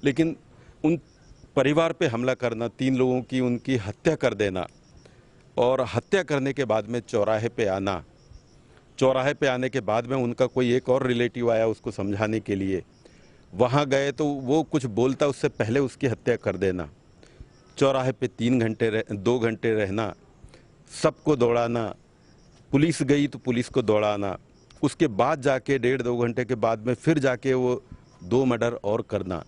लेकिन उन परिवार पे हमला करना, 3 लोगों की उनकी हत्या कर देना और हत्या करने के बाद में चौराहे पे आना, चौराहे पे आने के बाद में उनका कोई एक और रिलेटिव आया उसको समझाने के लिए, वहाँ गए तो वो कुछ बोलता उससे पहले उसकी हत्या कर देना, चौराहे पे 2 घंटे रहना, सबको दौड़ाना, पुलिस गई तो पुलिस को दौड़ाना, उसके बाद जाके 1.5-2 घंटे के बाद में फिर जाके वो 2 मर्डर और करना।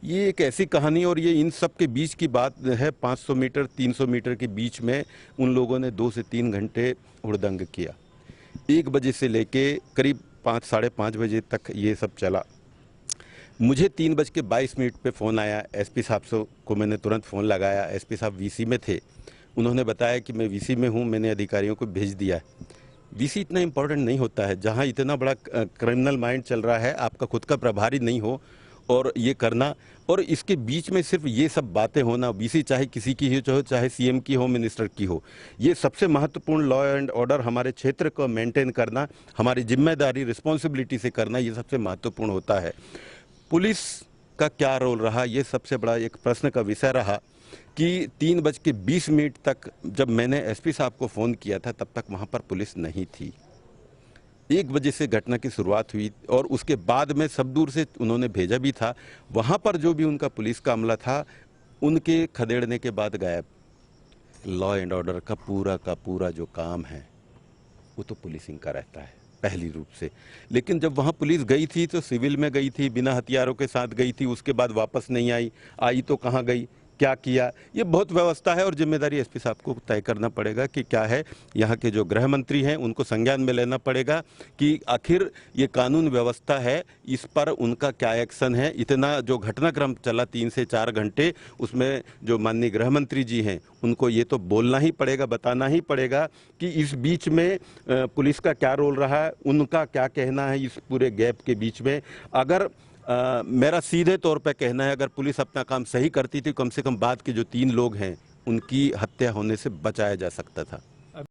ये एक ऐसी कहानी, और ये इन सब के बीच की बात है। 500 मीटर 300 मीटर के बीच में उन लोगों ने 2 से 3 घंटे हुड़दंग किया। 1 बजे से लेके करीब 5-5:30 बजे तक ये सब चला। मुझे 3:22 पे फ़ोन आया एसपी साहब से, को मैंने तुरंत फ़ोन लगाया। एसपी साहब वीसी में थे, उन्होंने बताया कि मैं वीसी में हूँ, मैंने अधिकारियों को भेज दिया है। वीसी इतना इम्पोर्टेंट नहीं होता है, जहाँ इतना बड़ा क्रिमिनल माइंड चल रहा है, आपका खुद का प्रभारी नहीं हो और ये करना, और इसके बीच में सिर्फ ये सब बातें होना। वीसी चाहे किसी की हो, चाहे सीएम की हो, मिनिस्टर की हो, ये सबसे महत्वपूर्ण लॉ एंड ऑर्डर हमारे क्षेत्र को मेंटेन करना, हमारी जिम्मेदारी रिस्पॉन्सिबिलिटी से करना, ये सबसे महत्वपूर्ण होता है। पुलिस का क्या रोल रहा, ये सबसे बड़ा एक प्रश्न का विषय रहा कि 3:20 तक जब मैंने एसपी साहब को फ़ोन किया था तब तक वहाँ पर पुलिस नहीं थी। 1 बजे से घटना की शुरुआत हुई और उसके बाद में सब दूर से उन्होंने भेजा भी था। वहाँ पर जो भी उनका पुलिस का अमला था, उनके खदेड़ने के बाद गायब। लॉ एंड ऑर्डर का पूरा जो काम है वो तो पुलिसिंग का रहता है पहली रूप से। लेकिन जब वहाँ पुलिस गई थी तो सिविल में गई थी, बिना हथियारों के साथ गई थी, उसके बाद वापस नहीं आई तो कहाँ गई, क्या किया, ये बहुत व्यवस्था है और जिम्मेदारी एसपी साहब को तय करना पड़ेगा कि क्या है। यहाँ के जो गृह मंत्री हैं उनको संज्ञान में लेना पड़ेगा कि आखिर ये कानून व्यवस्था है, इस पर उनका क्या एक्शन है। इतना जो घटनाक्रम चला 3 से 4 घंटे, उसमें जो माननीय गृह मंत्री जी हैं उनको ये तो बोलना ही पड़ेगा, बताना ही पड़ेगा कि इस बीच में पुलिस का क्या रोल रहा है, उनका क्या कहना है इस पूरे गैप के बीच में। अगर मेरा सीधे तौर पे कहना है, अगर पुलिस अपना काम सही करती थी, कम से कम बाद के जो 3 लोग हैं उनकी हत्या होने से बचाया जा सकता था।